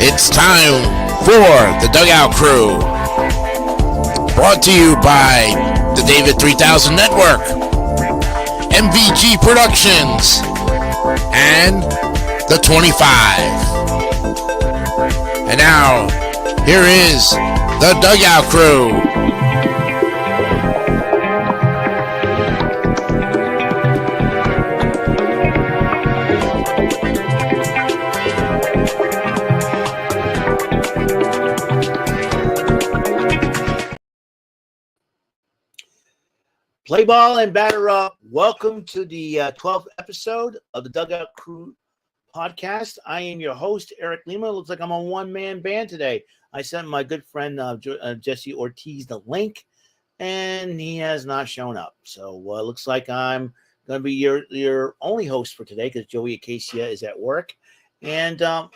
It's time for the Dugout Crew. Brought to you by the David 3000 Network, MVG Productions, and the 25. And now, here is the Dugout Crew. Play ball and batter up. Welcome to the 12th episode of the Dugout Crew podcast. I am your host, Eric Lima. Looks like I'm a one-man band today. I sent my good friend Jesse Ortiz the link, and he has not shown up. So it looks like I'm going to be your only host for today because Joey Acacia is at work. And I'm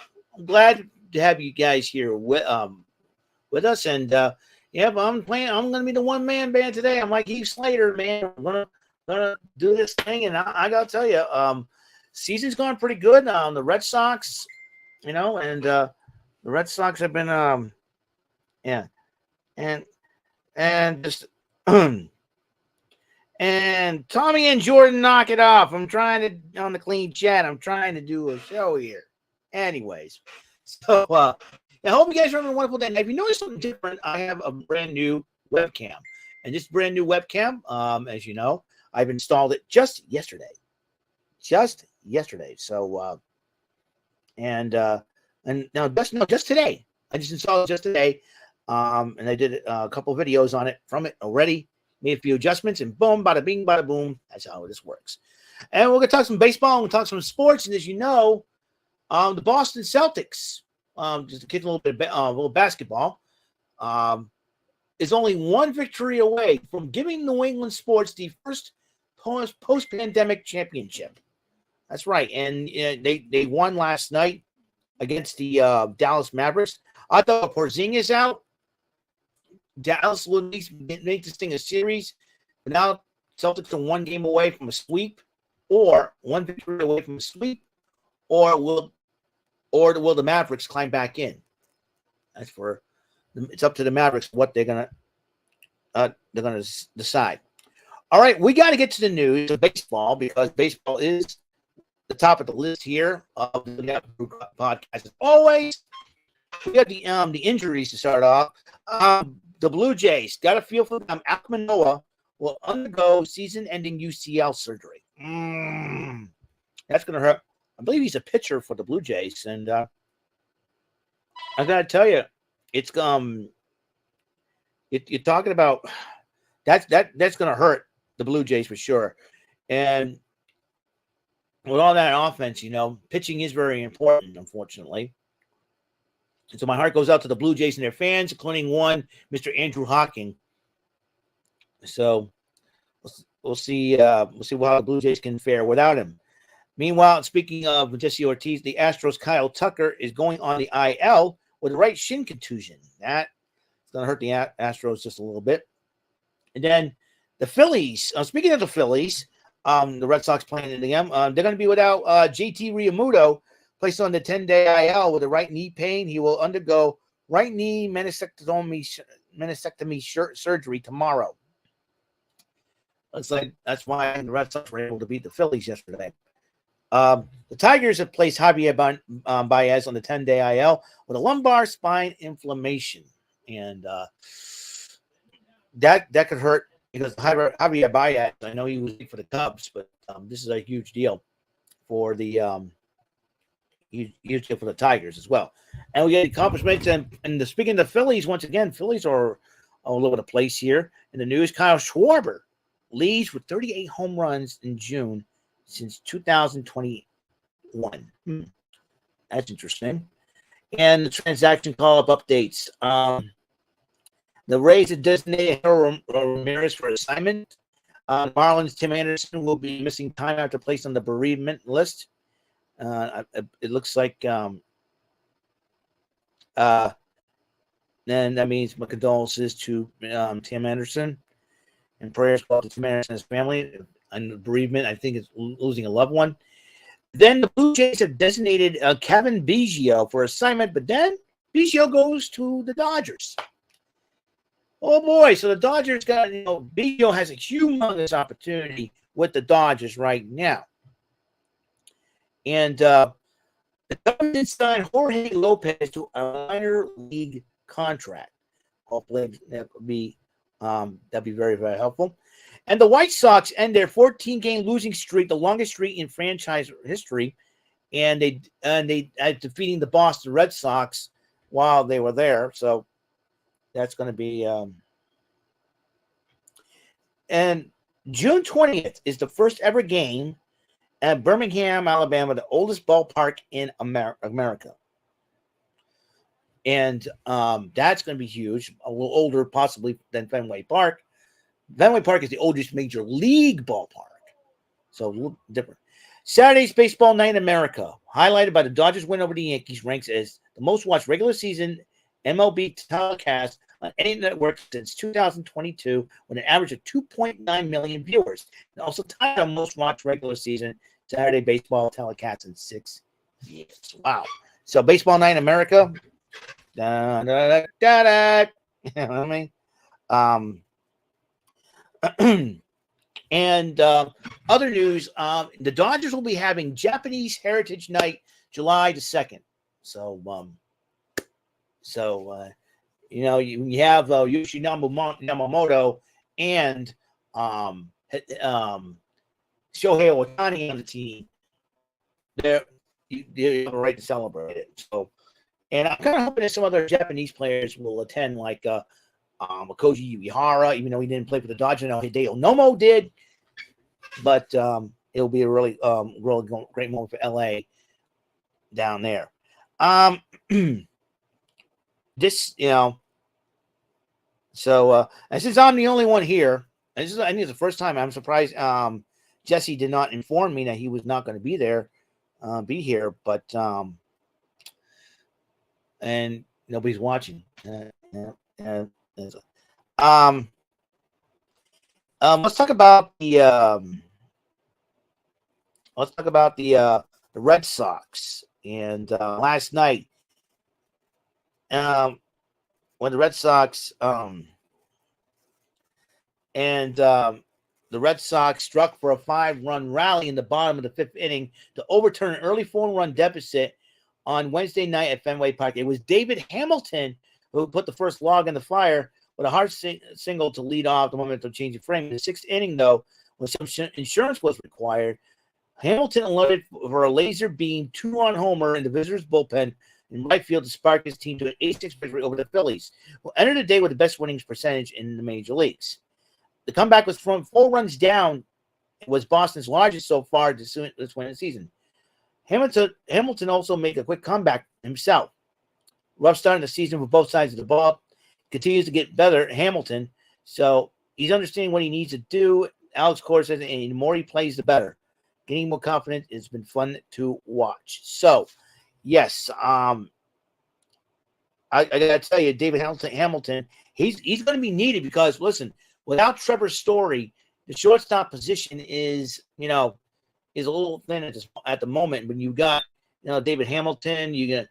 glad to have you guys here with us. And yeah, but I'm going to be the one-man band today. I'm like Heath Slater, man. I'm gonna do this thing, and I got to tell you, season's going pretty good. The Red Sox, and the Red Sox have been, and just and Tommy and Jordan knock it off. I'm trying to on the clean chat. I'm trying to do a show here. Anyways, so I hope you guys are having a wonderful day. Now, if you notice something different, I have a brand new webcam. And this brand new webcam, as you know, I've installed it just yesterday. So, and now just today. I just installed it just today. And I did a couple of videos on it from it already. Made a few adjustments, and boom, bada bing, bada boom. That's how this works. And we're going to talk some baseball. We'll talk some sports. And as you know, the Boston Celtics, just to kick a little basketball, is only one victory away from giving New England sports the first post-pandemic championship. That's right, and they won last night against the Dallas Mavericks. I thought Porzingis out, Dallas will at least make this thing a series. But now Celtics are one game away from a sweep, or one victory away from a sweep, or will the Mavericks climb back in? It's up to the Mavericks what they're gonna decide. All right, we got to get to the news of baseball because baseball is the top of the list here of the podcast. As always, we got the injuries to start off. The Blue Jays got a feel for them. Alek Manoah will undergo season-ending UCL surgery. That's gonna hurt. I believe he's a pitcher for the Blue Jays, and I gotta tell you, it's you're talking about that's gonna hurt the Blue Jays for sure. And with all that offense, pitching is very important, unfortunately. And so my heart goes out to the Blue Jays and their fans, including one, Mr. Andrew Hawking. So we'll see how the Blue Jays can fare without him. Meanwhile, speaking of Jesse Ortiz, the Astros' Kyle Tucker is going on the IL with a right shin contusion. That's going to hurt the Astros just a little bit. And then the Phillies. Speaking of the Phillies, the Red Sox playing them. They're going to be without JT Realmuto, placed on the 10-day IL with a right knee pain. He will undergo right knee meniscectomy surgery tomorrow. Looks like that's why the Red Sox were able to beat the Phillies yesterday. The Tigers have placed Javier Baez on the 10-day IL with a lumbar spine inflammation, and that could hurt because Javier Baez. I know he was for the Cubs, but this is a huge deal for the for the Tigers as well. And we get accomplishments. And speaking of the Phillies, once again, Phillies are all over the place here in the news. Kyle Schwarber leads with 38 home runs in June since 2021. That's interesting. And the transaction call-up updates. The Rays have designated Harold Ramirez for assignment. Marlins' Tim Anderson will be missing time after placed on the bereavement list. It looks like then that means my condolences to Tim Anderson and prayers to Tim Anderson and his family. And bereavement, I think, is losing a loved one. Then the Blue Jays have designated Kevin Biggio for assignment, but then Biggio goes to the Dodgers. Oh boy! So the Dodgers got, Biggio has a humongous opportunity with the Dodgers right now, and the government signed Jorge Lopez to a minor league contract. Hopefully that'd be very, very helpful. And the White Sox end their 14-game losing streak, the longest streak in franchise history, and they defeating the Boston Red Sox while they were there. So that's going to be and June 20th is the first ever game at Birmingham, Alabama, the oldest ballpark in America. And that's going to be huge, a little older possibly than Fenway Park. Fenway Park is the oldest major league ballpark, so a little different. Saturday's baseball night in America, highlighted by the Dodgers win over the Yankees, ranks as the most watched regular season MLB telecast on any network since 2022, with an average of 2.9 million viewers. And also tied on most watched regular season Saturday baseball telecast in 6 years. Wow. So baseball night in America. Da, da, da, da, da. You know what I mean? And other news, the Dodgers will be having Japanese Heritage Night July the 2nd. So, you have Yoshi Yamamoto and Shohei Ohtani on the team. They have a right to celebrate it. So, and I'm kind of hoping that some other Japanese players will attend, like Koji Uehara, even though he didn't play for the Dodgers. I know Hideo Nomo did, but it'll be a really great moment for LA down there. This, so and since I'm the only one here, and I think it's the first time, I'm surprised Jesse did not inform me that he was not going to be here, but and nobody's watching. Let's talk about the Red Sox. And last night, when the Red Sox struck for a 5-run rally in the bottom of the 5th inning to overturn an early 4-run deficit on Wednesday night at Fenway Park. It was David Hamilton who put the first log in the fire with a hard single to lead off the momentum changing frame. In the 6th inning, though, when some insurance was required, Hamilton alerted for a laser beam 2-run homer in the visitors' bullpen in right field to spark his team to an 8-6 victory over the Phillies, who entered the day with the best winnings percentage in the major leagues. The comeback was from 4 runs down. It was Boston's largest so far this winning season. Hamilton also made a quick comeback himself. Rough start in the season for both sides of the ball. Continues to get better, Hamilton. So he's understanding what he needs to do. Alex Cora says, and the more he plays, the better. Getting more confident. It's been fun to watch. So, yes, I gotta tell you, David Hamilton, he's going to be needed because, listen, without Trevor Story, the shortstop position is a little thin at the moment. When you got David Hamilton, you got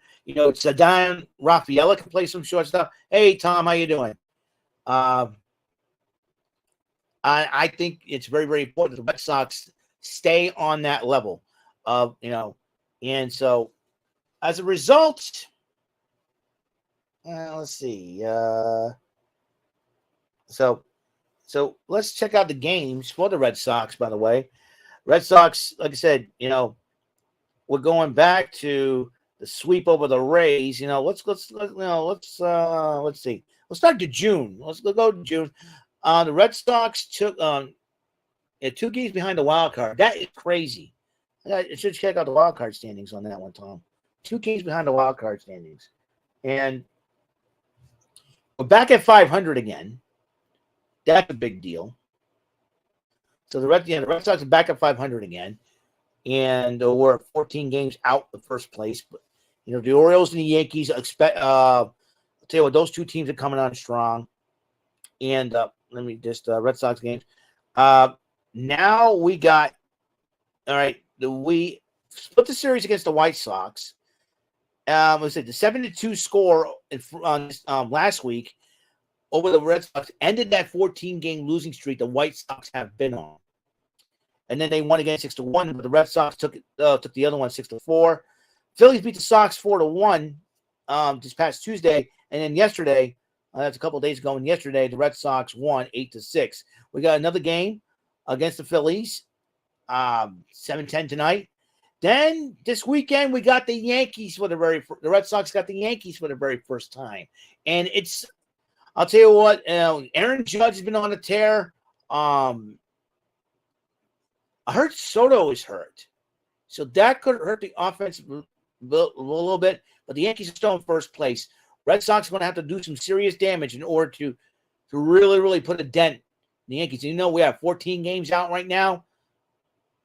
Ceddanne Rafaela can play some shortstop. Hey Tom, how you doing? I think it's very, very important that the Red Sox stay on that level of and so as a result, let's see. So let's check out the games for the Red Sox. By the way, Red Sox, like I said, we're going back to the sweep over the Rays. Let's see. Let's start to June. Let's go to June. The Red Sox took 2 games behind the wild card. That is crazy. I should check out the wild card standings on that one, Tom. 2 games behind the wild card standings, and we're back at 500 again. That's a big deal. So the Red Sox are back at 500 again, and we're 14 games out of first place. But the Orioles and the Yankees expect. I'll tell you what, those 2 teams are coming on strong. And let me just Red Sox games. Now we got all right. split the series against the White Sox. Let's say the 7-2 score last week over the Red Sox ended that 14-game losing streak the White Sox have been on. And then they won again 6-1, but the Red Sox took the other one 6-4. Phillies beat the Sox 4-1 this past Tuesday, and then yesterday, that's a couple of days ago, and yesterday the Red Sox won 8-6. We got another game against the Phillies, 7-10 tonight. Then this weekend we got the Yankees the Red Sox got the Yankees for the very first time, and I'll tell you what, Aaron Judge has been on a tear. I heard Soto is hurt, so that could hurt the offense a little bit. But the Yankees are still in first place. Red Sox are going to have to do some serious damage in order to really, really put a dent in the Yankees. You know, we have 14 games out right now.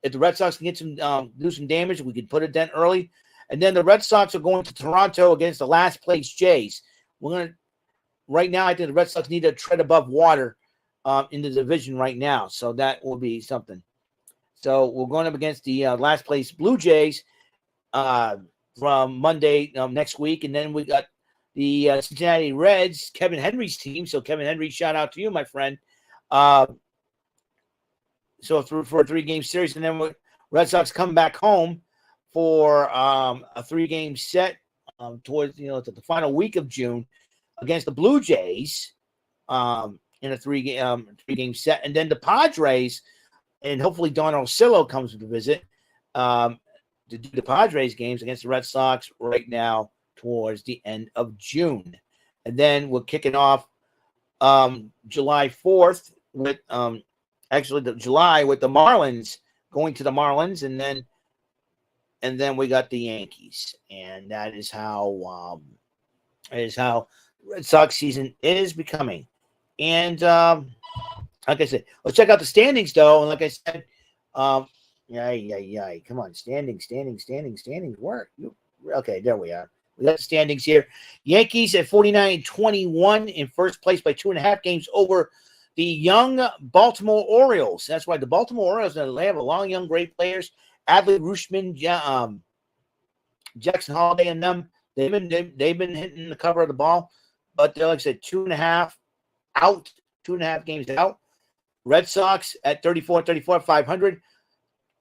If the Red Sox can get do some damage, we can put a dent early. And then the Red Sox are going to Toronto against the last place Jays. Right now, I think the Red Sox need to tread above water in the division right now. So that will be something. So we're going up against the last place Blue Jays from Monday next week. And then we got the Cincinnati Reds, Kevin Henry's team. So Kevin Henry, shout out to you, my friend. So for a 3-game series, and then Red Sox come back home for a 3-game set towards the final week of June against the Blue Jays in a 3-game set, and then the Padres, and hopefully Don Orsillo comes to visit to do the Padres games against the Red Sox right now towards the end of June, and then we're kicking off July 4th with July with the Marlins, going to the Marlins, and then we got the Yankees, and that is how Red Sox season is becoming. And like I said, let's check out the standings though. And like I said, come on, standings work. Okay, there we are. We got the standings here. Yankees at 49-21 in first place by 2.5 games over the young Baltimore Orioles. That's why the Baltimore Orioles, they have a lot of young, great players. Adley Rutschman, Jackson Holiday, and them. They've been hitting the cover of the ball, but they're, like I said, 2.5 games out. Red Sox at 34, 500.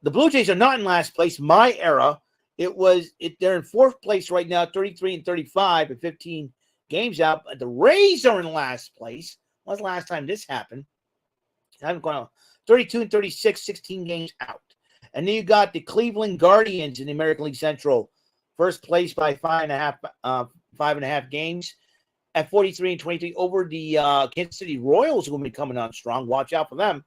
The Blue Jays are not in last place. My era, they're in fourth place right now, 33-35 and 15 games out. But the Rays are in last place. When's the last time this happened? I'm going on 32-36, 16 games out. And then you got the Cleveland Guardians in the American League Central, first place by 5.5 games at 43-23 over the Kansas City Royals, who will be coming on strong. Watch out for them.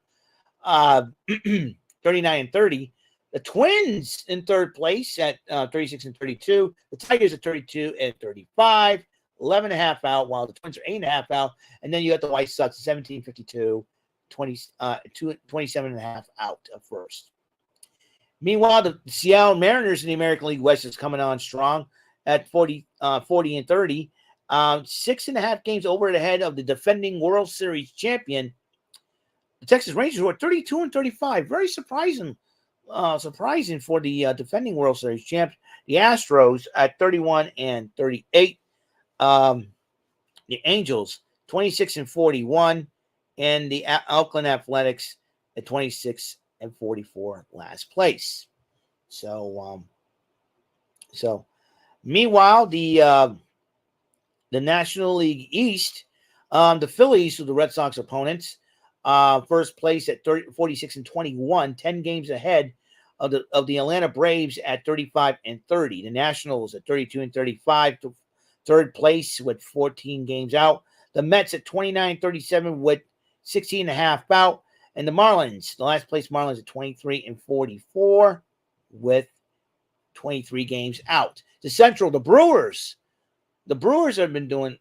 39-30. The Twins in third place at 36-32. The Tigers at 32-35. 11.5 out, while the Twins are 8.5 out. And then you got the White Sox 17-52, 27.5 out at first. Meanwhile, the Seattle Mariners in the American League West is coming on strong at 40-30. 6.5 games over ahead of the defending World Series champion. The Texas Rangers were 32-35. Very surprising for the defending World Series champs. The Astros at 31-38. The Angels 26-41, and the Oakland Athletics at 26-44, last place. So meanwhile, the National League East, the Phillies, who the Red Sox opponents, first place at 46-21, 10 games ahead of the Atlanta Braves at 35-30. The Nationals at 32-35 to third place with 14 games out. The Mets at 29-37 with 16.5 out. And the Marlins, the last place Marlins at 23-44 with 23 games out. The Central, the Brewers. The Brewers have been doing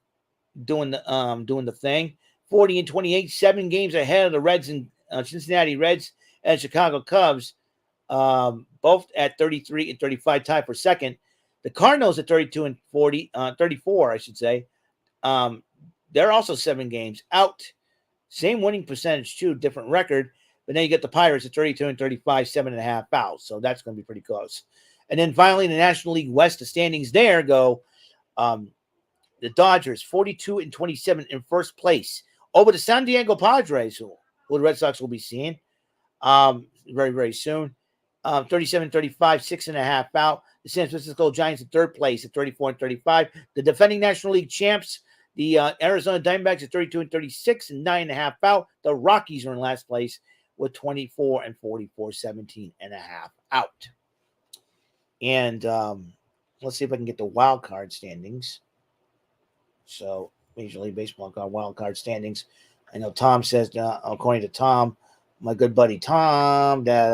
the thing. 40-28, 7 games ahead of the Reds and Cincinnati Reds and Chicago Cubs, both at 33-35, tied for second. The Cardinals at 34, I should say. They're also 7 games out. Same winning percentage, too, different record. But then you get the Pirates at 32-35, 7.5 out. So that's going to be pretty close. And then finally, in the National League West, the standings there go the Dodgers 42-27 in first place over the San Diego Padres, who the Red Sox will be seeing very, very soon. 37-35, 6.5 out. The San Francisco Giants in third place at 34-35. The defending National League champs, the Arizona Diamondbacks at 32-36 and 9.5 out. The Rockies are in last place with 24-44, 17.5 out. And let's see if I can get the wild card standings. So, Major League Baseball got wild card standings. I know Tom says, according to Tom, my good buddy Tom, that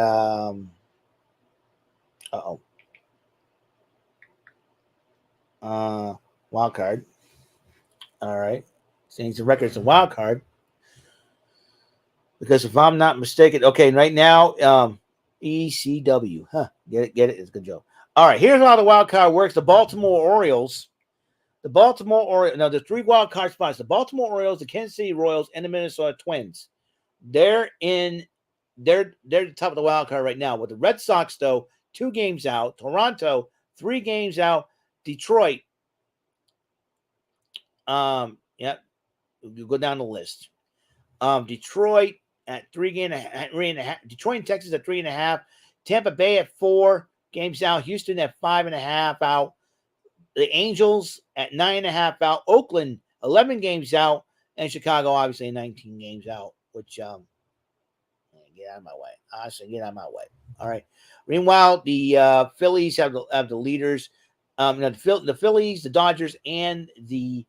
wild card. All right. Standings and records of wild card. Because if I'm not mistaken, okay, right now, ECW. Get it? It's a good joke. All right, here's how the wild card works. The Baltimore Orioles. Now there's 3 wild card spots. The Baltimore Orioles, the Kansas City Royals, and the Minnesota Twins. They're the top of the wild card right now. With the Red Sox, though, 2 games out. Toronto, 3 games out. Detroit. You go down the list. Detroit at 3.5. Detroit and Texas at 3.5. Tampa Bay at 4 games out. Houston at 5.5 out. The Angels at 9.5 out. Oakland 11 games out, and Chicago obviously 19 games out. Which get out of my way. Honestly, get out of my way. All right. Meanwhile, the Phillies have the leaders. The Phillies, the Dodgers, and the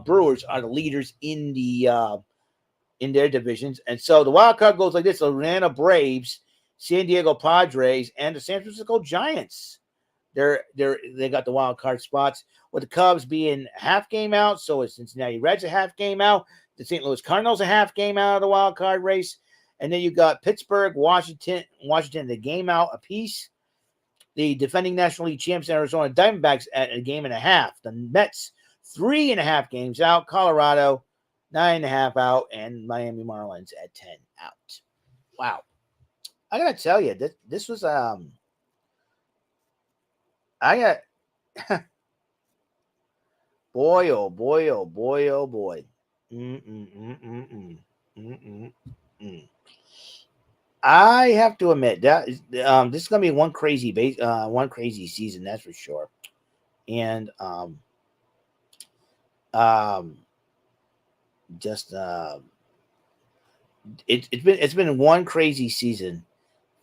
Brewers are the leaders in their divisions. And so the wild card goes like this: the Atlanta Braves, San Diego Padres, and the San Francisco Giants. They got the wild card spots, with the Cubs being half game out. So is Cincinnati Reds a half game out. The St. Louis Cardinals a half game out of the wild card race. And then you got Pittsburgh, Washington, the game out apiece. The defending National League champs, Arizona Diamondbacks, at a game and a half. The Mets, 3.5 games out. Colorado, 9.5 out. And Miami Marlins at 10 out. Wow. I got to tell you, this was boy, oh boy, oh boy, oh boy. I have to admit that this is gonna be one crazy season, that's for sure. And it's been one crazy season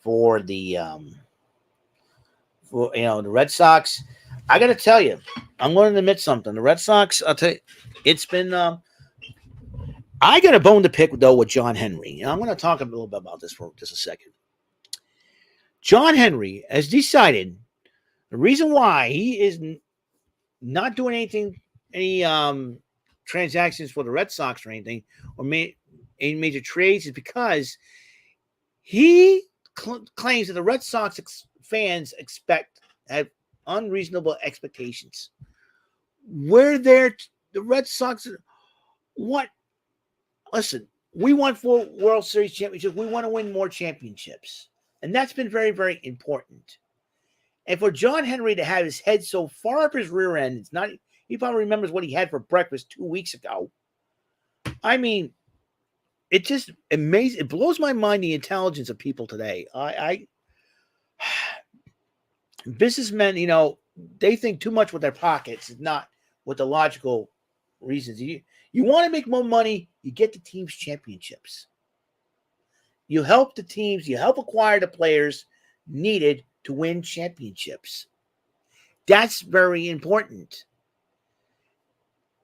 for the the Red Sox. I got to tell you, I'm going to admit something. The Red Sox, I'll tell you, it's been. I got a bone to pick though with John Henry. I'm going to talk a little bit about this for just a second. John Henry has decided the reason why he is not doing any transactions for the Red Sox or anything, or any major trades, is because he claims that the Red Sox fans have unreasonable expectations. The Red Sox. What? Listen, we won 4 World Series championships. We want to win more championships, and that's been very, very important. And for John Henry to have his head so far up his rear end, it's not. He probably remembers what he had for breakfast 2 weeks ago. I mean, it just amazing. It blows my mind the intelligence of people today. Businessmen, they think too much with their pockets, not with the logical reasons. You want to make more money, you get the teams championships. You help the teams, you help acquire the players needed to win championships. That's very important.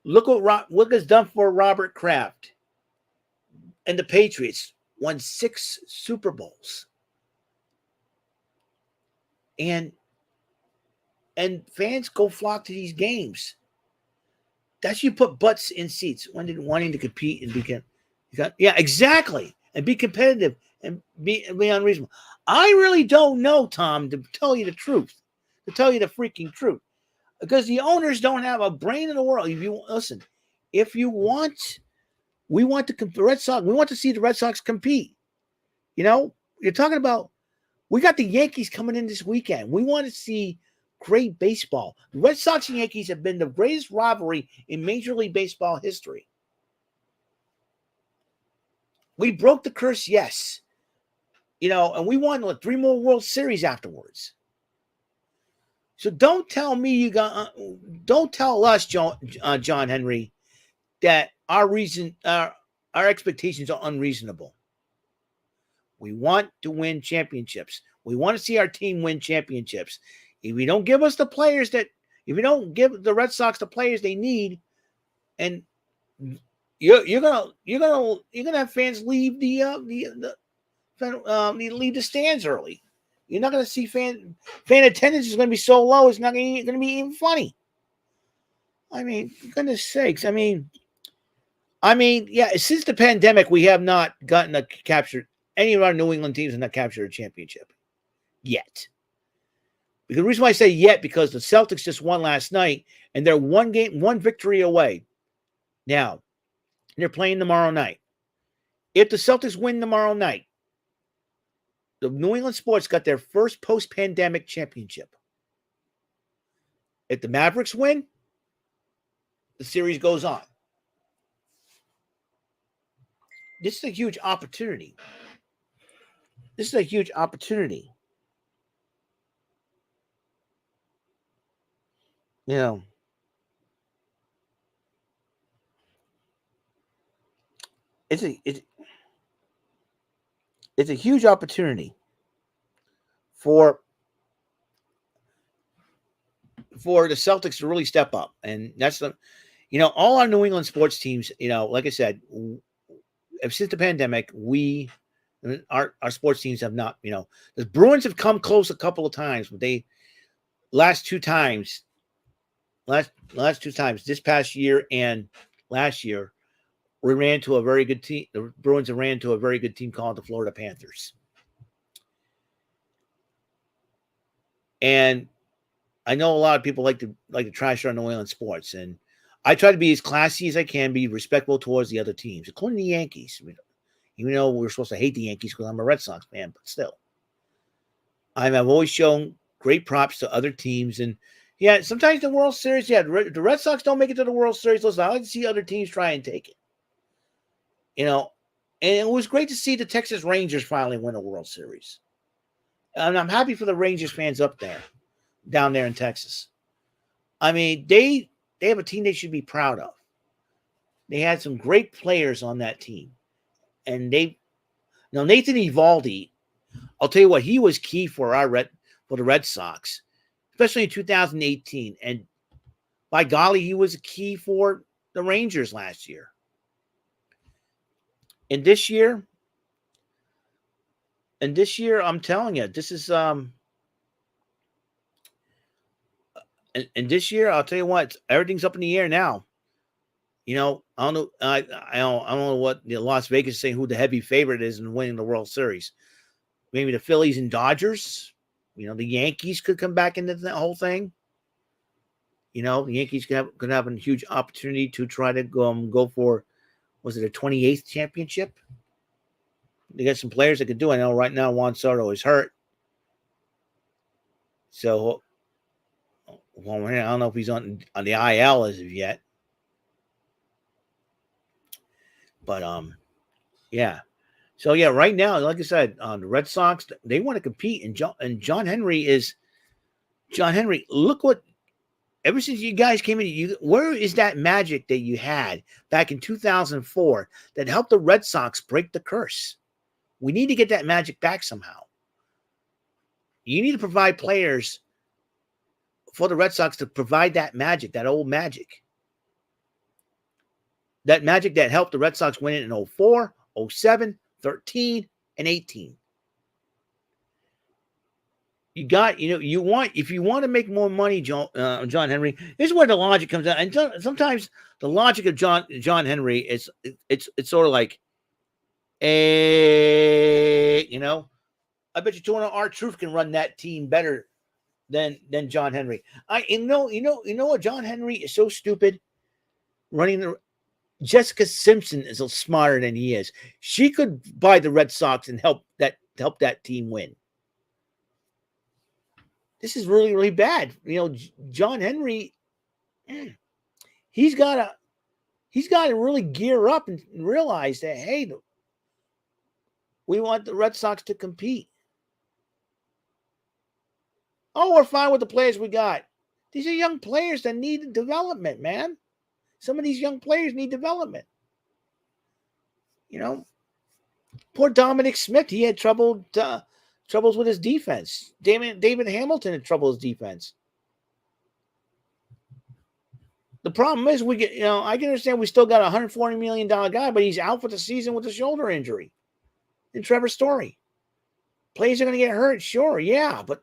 Look what it's done for Robert Kraft. And the Patriots won 6 Super Bowls. And fans go flock to these games. That's you put butts in seats wanting to compete and yeah, exactly, and be competitive and be unreasonable. I really don't know, Tom, to tell you the truth, to tell you the freaking truth, because the owners don't have a brain in the world. We want the Red Sox. We want to see the Red Sox compete. You're talking about We got the Yankees coming in this weekend. We want to see great baseball. The Red Sox and Yankees have been the greatest rivalry in Major League Baseball history. We broke the curse, yes. And we won 3 more World Series afterwards. So don't tell me don't tell us, John Henry, that our expectations are unreasonable. We want to win championships. We want to see our team win championships. If you don't give us the players if you don't give the Red Sox the players they need, and you're gonna have fans leave leave the stands early. You're not gonna see fan attendance is gonna be so low. It's not gonna be even funny. I mean, for goodness sakes. I mean, yeah. Since the pandemic, we have not gotten any of our New England teams have not captured a championship yet. Because the reason why I say yet, because the Celtics just won last night, and they're one victory away. Now, they're playing tomorrow night. If the Celtics win tomorrow night, the New England Sports got their first post-pandemic championship. If the Mavericks win, the series goes on. This is a huge opportunity. It's a huge opportunity for the Celtics to really step up. And that's all our New England sports teams, like I said, since the pandemic, our sports teams have not, the Bruins have come close a couple of times, but last two times, this past year and last year, we ran to a very good team. The Bruins ran to a very good team called the Florida Panthers. And I know a lot of people like to trash our New England sports, and I try to be as classy as I can, be respectful towards the other teams, including the Yankees. Even though we're supposed to hate the Yankees because I'm a Red Sox fan, but still, I've always shown great props to other teams. And yeah, sometimes the World Series, the Red Sox don't make it to the World Series. Listen, I like to see other teams try and take it. And it was great to see the Texas Rangers finally win a World Series. And I'm happy for the Rangers fans down there in Texas. I mean, they have a team they should be proud of. They had some great players on that team. And Nathan Eovaldi, I'll tell you what, he was key for the Red Sox, especially in 2018. And by golly, he was a key for the Rangers last year. And this year, I'm telling you, this is and this year, I'll tell you what, everything's up in the air now. I don't know. I don't know what Las Vegas is saying who the heavy favorite is in winning the World Series. Maybe the Phillies and Dodgers. The Yankees could come back into the whole thing. The Yankees could have a huge opportunity to try to go for, was it a 28th championship? They got some players that could do it. I know right now Juan Soto is hurt. So, I don't know if he's on the IL as of yet. But, yeah. So, yeah, right now, like I said, the Red Sox, they want to compete. And John Henry, look what, ever since you guys came in, where is that magic that you had back in 2004 that helped the Red Sox break the curse? We need to get that magic back somehow. You need to provide players for the Red Sox to provide that magic, that old magic. That magic that helped the Red Sox win it in 04, 07, 13, and 18. If you want to make more money, John Henry, this is where the logic comes out. And sometimes the logic of John Henry is it's sort of like, I bet you 200 R-Truth can run that team better than John Henry. You know what? John Henry is so stupid running Jessica Simpson is smarter than he is. She could buy the Red Sox and help that team win. this is really, really bad. John Henry, he's got to really gear up and realize that, hey, we want the Red Sox to compete. Oh, we're fine with the players we got. These are young players that need development, man. Some of these young players need development. Poor Dominic Smith. He had troubles with his defense. David Hamilton had trouble with his defense. The problem is I can understand we still got a $140 million guy, but he's out for the season with a shoulder injury. And Trevor Story. Players are going to get hurt, sure, yeah, but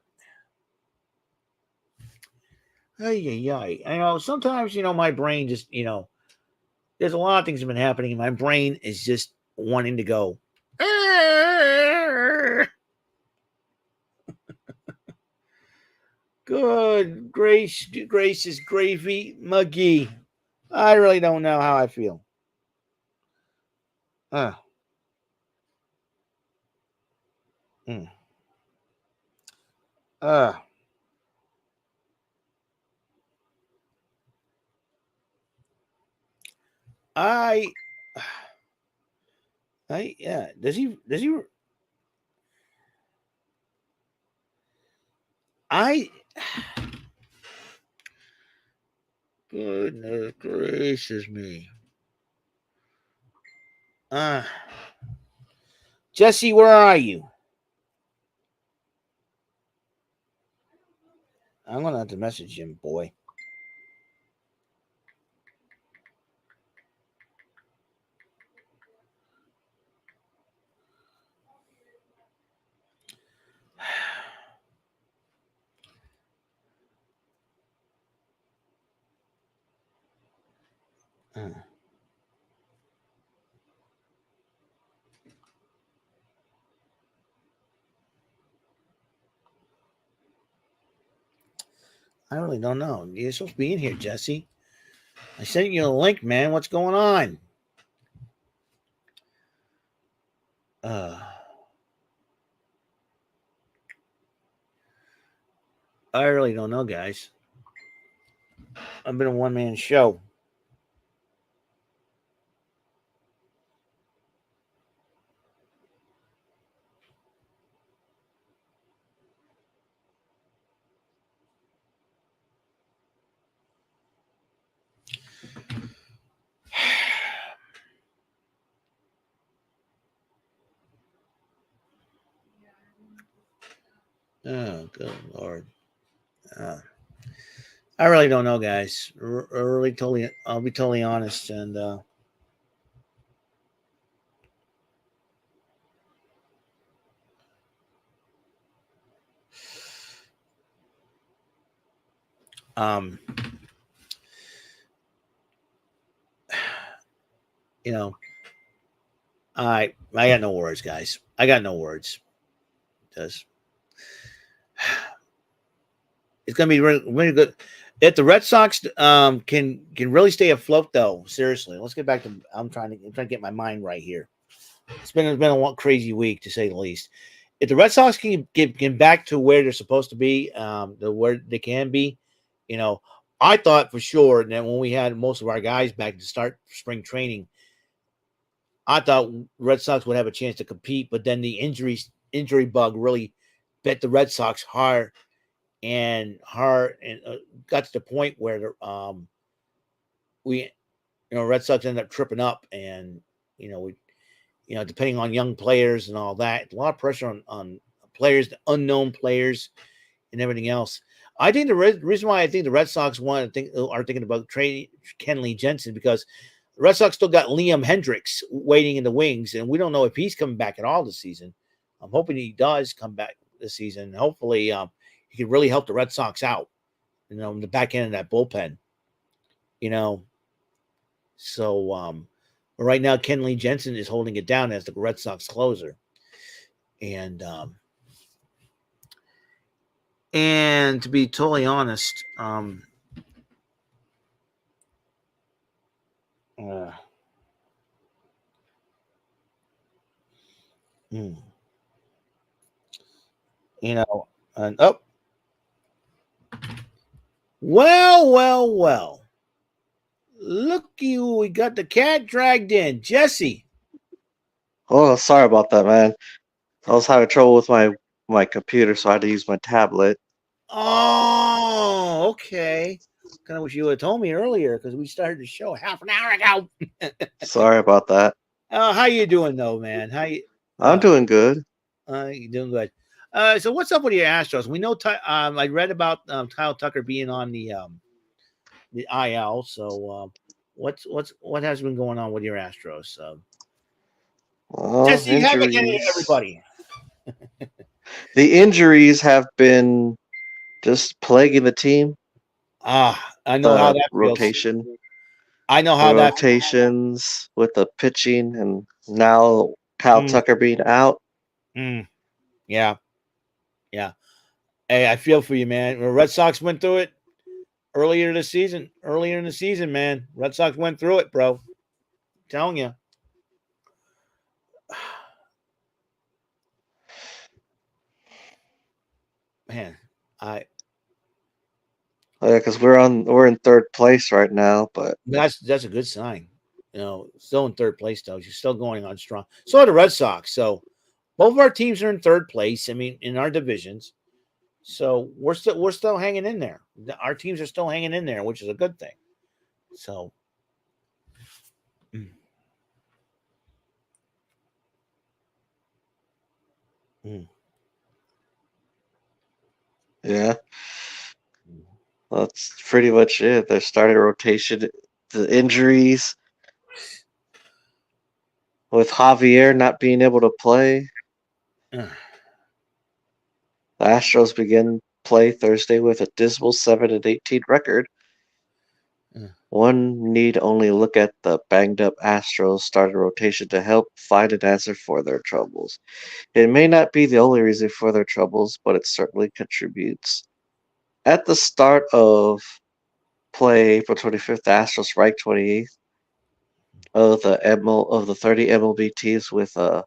I sometimes, my brain just, there's a lot of things that have been happening, and my brain is just wanting to go. Good gracious gravy muggy. I really don't know how I feel. Does he goodness gracious me. Jesse, where are you? I'm gonna have to message him, boy. I really don't know. You're supposed to be in here, Jesse. I sent you a link, man. What's going on? I really don't know, guys. I've been a one-man show. Oh, good Lord. I really don't know, guys. I'll be totally honest. And I got no words, guys. I got no words. It's gonna be really, really good. If the Red Sox can really stay afloat, though, seriously, let's get back to. I'm trying to get my mind right here. It's been a crazy week, to say the least. If the Red Sox can get back to where they're supposed to be, where they can be, I thought for sure that when we had most of our guys back to start spring training, I thought Red Sox would have a chance to compete. But then the injury bug really bit the Red Sox hard and got to the point where we Red Sox ended up tripping up, and depending on young players and all that, a lot of pressure on players, the unknown players, and everything else. I think the reason why I think the Red Sox are thinking about trading Kenley Jensen, because the Red Sox still got Liam Hendricks waiting in the wings, and we don't know if he's coming back at all this season. I'm hoping he does come back this season. Hopefully, he can really help the Red Sox out, in the back end of that bullpen. So right now Kenley Jensen is holding it down as the Red Sox closer. And to be totally honest, and Well, well, well. Looky who we got the cat dragged in. Jesse. Oh, sorry about that, man. I was having trouble with my computer, so I had to use my tablet. Oh, okay. Kind of wish you would have told me earlier because we started the show half an hour ago. Sorry about that. How you doing though, man? How you? I'm doing good. You doing good? So what's up with your Astros? We know. I read about Kyle Tucker being on the IL. So what has been going on with your Astros? Jesse, have again, Injuries. everybody. The injuries have been just plaguing the team. I know how The that feels. rotation, I know the how that. rotations with the pitching, and now Kyle Mm, Tucker being out. mm, yeah, yeah. Hey, I feel for you, man. When Red Sox went through it earlier this season. Earlier in the season, man, Red Sox went through it, bro. I'm telling you, man. I Yeah, because we're in third place right now, but that's a good sign. Still in third place though. You're still going on strong. So are the Red Sox. So both of our teams are in third place. I mean, in our divisions. So we're still hanging in there. Our teams are still hanging in there, which is a good thing. So mm, mm, yeah, that's pretty much it. They're starting rotation. The injuries with Javier not being able to play. uh, The Astros begin play Thursday with a dismal 7-18 record. uh, One need only look at the banged up Astros starting rotation to help find an answer for their troubles. It may not be the only reason for their troubles, but it certainly contributes. At the start of play, April 25th, the Astros ranked 28th of the 30 MLB teams with a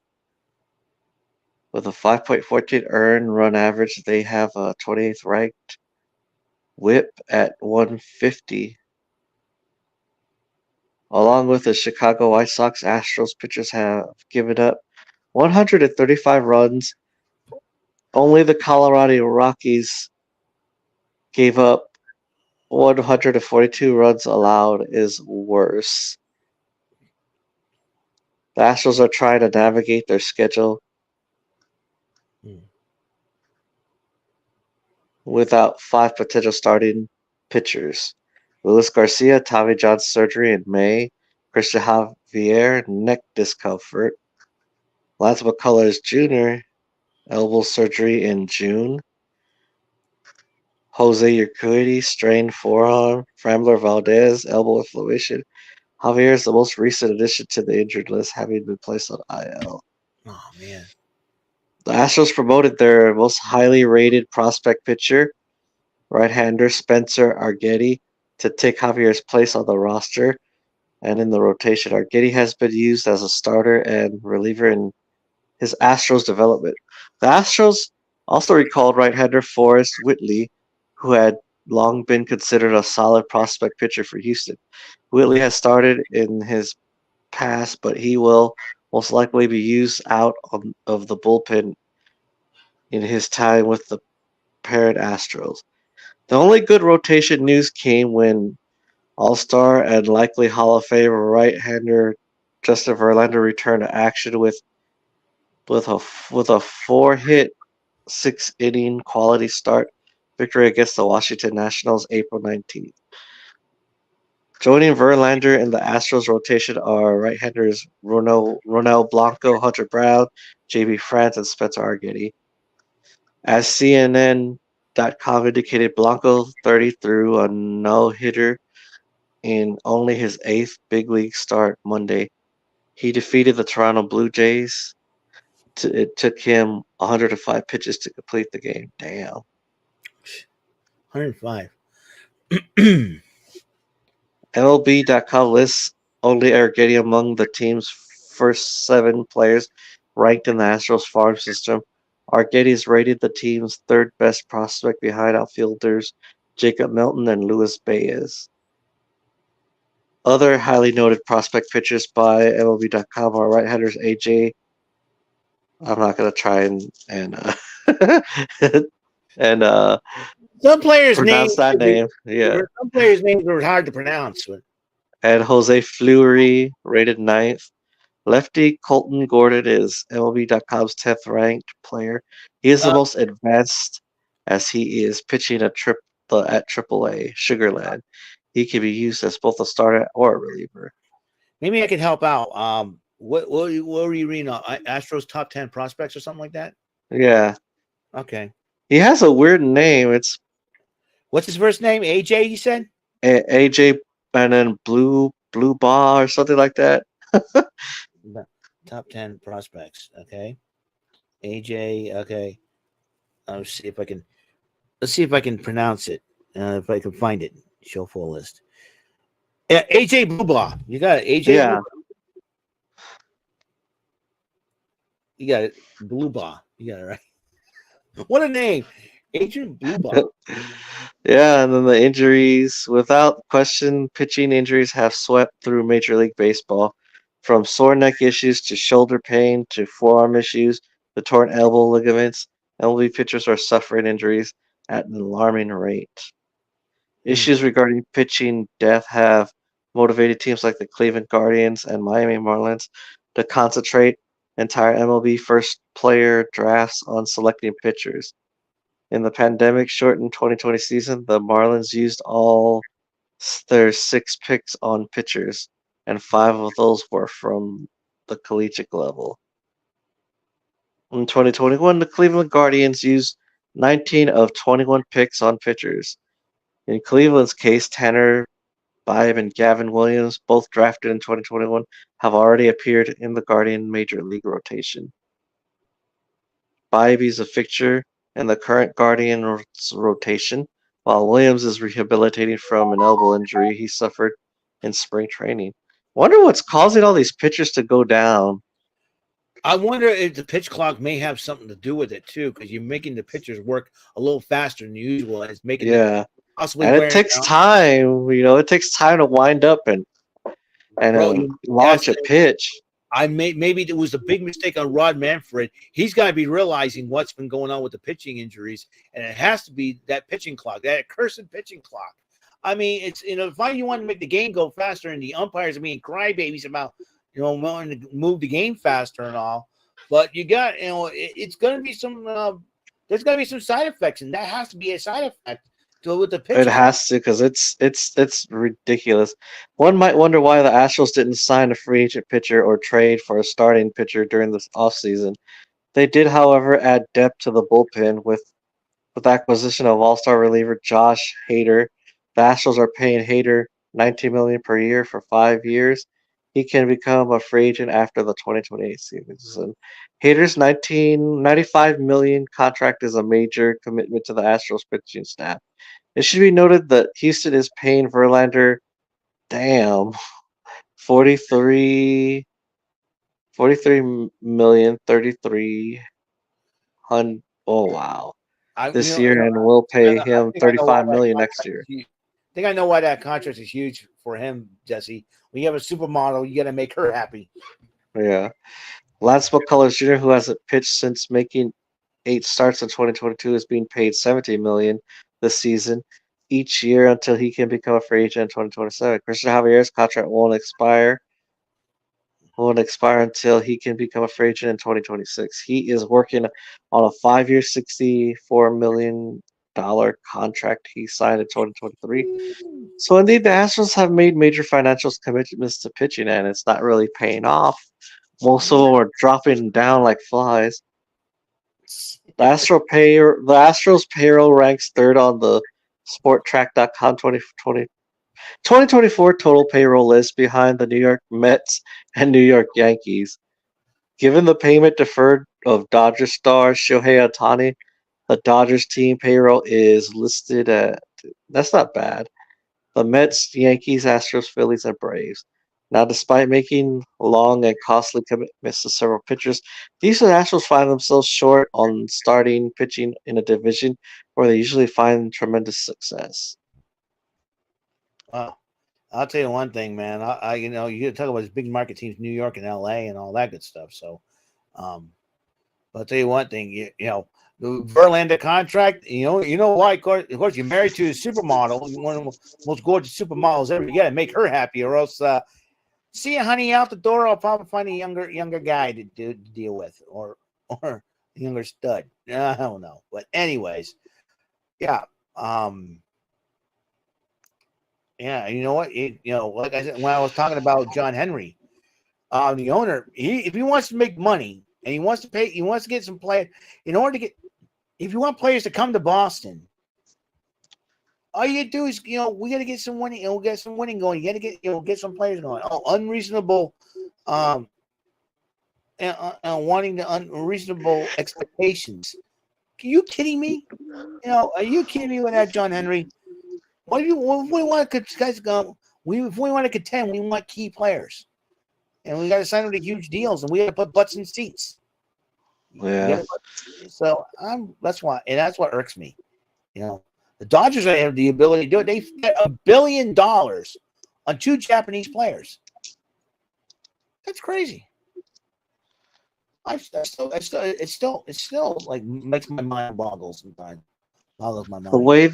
5.14 earned run average. They have a 28th ranked WHIP at 150. Along with the Chicago White Sox, Astros pitchers have given up 135 runs. Only the Colorado Rockies gave up 142 runs allowed is worse. The Astros are trying to navigate their schedule mm. without 5 potential starting pitchers. Luis Garcia, Tommy John surgery in May. Christian Javier, neck discomfort. Lance McCullers Jr., elbow surgery in June. Jose Urquidy, strained forearm. Framber Valdez, elbow inflammation. Javier is the most recent addition to the injured list, having been placed on IL. Oh man. The Astros promoted their most highly rated prospect pitcher, right-hander Spencer Arguetti, to take Javier's place on the roster and in the rotation. Arguetti has been used as a starter and reliever in his Astros development. The Astros also recalled right-hander Forrest Whitley, who had long been considered a solid prospect pitcher for Houston. Whitley has started in his past, but he will most likely be used out of the bullpen in his time with the parent Astros. The only good rotation news came when All-Star and likely Hall of Fame right-hander Justin Verlander returned to action with a 4-hit, 6-inning quality start victory against the Washington Nationals April 19th. Joining Verlander in the Astros rotation are right-handers Ronel Blanco, Hunter Brown, J.B. France, and Spencer Arguetti. As CNN.com indicated, Blanco 30 threw a no-hitter in only his 8th big league start Monday. He defeated the Toronto Blue Jays. It took him 105 pitches to complete the game. Damn. 105. MLB.com lists only Arrighetti among the team's first 7 players ranked in the Astros farm system. Arrighetti is rated the team's third best prospect behind outfielders Jacob Milton, and Luis Baez. Other highly noted prospect pitchers by MLB.com are right-handers AJ. I'm not gonna try and Some players' names, pronounce that name. Yeah, some players' names were hard to pronounce. But and Jose Fleury, rated ninth. Lefty Colton Gordon is MLB.com's 10th ranked player. He is the uh, most advanced as he is pitching at AAA Sugarland. He can be used as both a starter or a reliever. maybe I could help out. What were you reading? Astros top 10 prospects or something like that? Yeah, Okay. he has a weird name. It's What's his first name? AJ, you said? AJ and then Blue Bar or something like that. Top 10 prospects. Okay. AJ. Okay. Let's see if I can pronounce it. If I can find it. Show full list. Yeah, AJ Blueblaw. You got it. AJ. Yeah. You got it. Blueblaw. You got it right. What a name. Adrian Blueblaw. Yeah, and then the injuries. Without question, pitching injuries have swept through Major League Baseball. From sore neck issues to shoulder pain to forearm issues to torn elbow ligaments, MLB pitchers are suffering injuries at an alarming rate. Issues regarding pitching death have motivated teams like the Cleveland Guardians and Miami Marlins to concentrate entire MLB first player drafts on selecting pitchers. In the pandemic shortened 2020 season, the Marlins used all their 6 picks on pitchers, and 5 of those were from the collegiate level. In 2021, the Cleveland Guardians used 19 of 21 picks on pitchers. In Cleveland's case, Tanner Bibe and Gavin Williams, both drafted in 2021, have already appeared in the Guardian Major League rotation. Bibe is a fixture in the current Guardians rotation, while Williams is rehabilitating from an elbow injury he suffered in spring training. Wonder what's causing all these pitchers to go down. I wonder if the pitch clock may have something to do with it too, because you're making the pitchers work a little faster than usual, and it's making them possibly And it takes time. It takes time to wind up and launch a pitch. Maybe it was a big mistake on Rod Manfred. He's got to be realizing what's been going on with the pitching injuries, and it has to be that pitching clock, that accursed pitching clock. I mean, it's if you want to make the game go faster, and the umpires are being crybabies about wanting to move the game faster and all, but you got it's going to be some. There's going to be some side effects, and that has to be a side effect with the pitch. It has to, because it's ridiculous. One might wonder why the Astros didn't sign a free agent pitcher or trade for a starting pitcher during this offseason. They did, however, add depth to the bullpen with acquisition of all-star reliever Josh Hader. The Astros are paying Hader $19 million per year for 5 years. He can become a free agent after the 2028 season. Hader's $95 million contract is a major commitment to the Astros pitching staff. It should be noted that Houston is paying Verlander, $43 million, 3,300. Oh wow! This year, and we'll pay him $35 million next year. I think I know why that contract is huge for him, Jesse. When you have a supermodel, you got to make her happy. Yeah, Lance McCullers Jr., who hasn't pitched since making 8 starts in 2022, is being paid $17 million this season each year until he can become a free agent in 2027. Christian Javier's contract won't expire until he can become a free agent in 2026. He is working on a 5-year, $64 million contract he signed in 2023. So indeed, the Astros have made major financial commitments to pitching, and it's not really paying off. Most of them are dropping down like flies. The Astros payroll ranks 3rd on the SportTrack.com 2024 total payroll list, behind the New York Mets and New York Yankees. Given the payment deferred of Dodgers star Shohei Ohtani, the Dodgers team payroll is listed at, that's not bad, the Mets, Yankees, Astros, Phillies, and Braves. Now, despite making long and costly commitments to several pitchers, the Houston Astros find themselves short on starting pitching in a division where they usually find tremendous success. Well, I'll tell you one thing, man. You talk about these big market teams, New York and L.A. and all that good stuff. So, but I'll tell you one thing. The Verlander contract. You know why? Of course, you're married to a supermodel, one of the most gorgeous supermodels ever. You got to make her happy, or else. See you, honey, out the door. I'll probably find a younger guy to deal with, or a younger stud. I don't know, but anyways, yeah. Yeah, you know what? Like I said, when I was talking about John Henry, the owner, if he wants to make money and he wants to get some play, if you want players to come to Boston, all you do is, we got to get some winning, we'll get some winning going. You got to get some players going. Oh, unreasonable, and wanting the unreasonable expectations. Are you kidding me? Are you kidding me with that, John Henry? What we want to guys go? If we want to contend, we want key players, and we got to sign them to huge deals, and we got to put butts in seats. Yeah. So that's what irks me. The Dodgers have the ability to do it. They spent $1 billion on 2 Japanese players. That's crazy. It still like makes my mind boggle sometimes. Boggles my mind. The way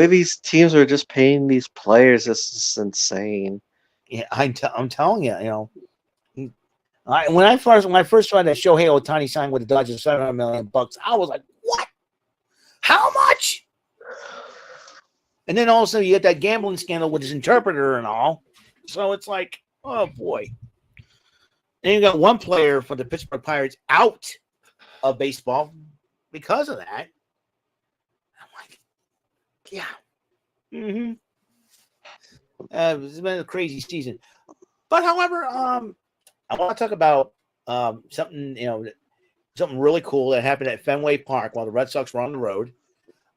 these teams are just paying these players is just insane. Yeah, I'm telling you, when I first saw that Shohei Ohtani signed with the Dodgers $700 million, I was like, what? How much? And then all of a sudden you get that gambling scandal with his interpreter and all. So it's like, oh boy. And you got one player for the Pittsburgh Pirates out of baseball because of that. I'm like, yeah. Mm-hmm. It's been a crazy season. But however, I want to talk about something really cool that happened at Fenway Park while the Red Sox were on the road.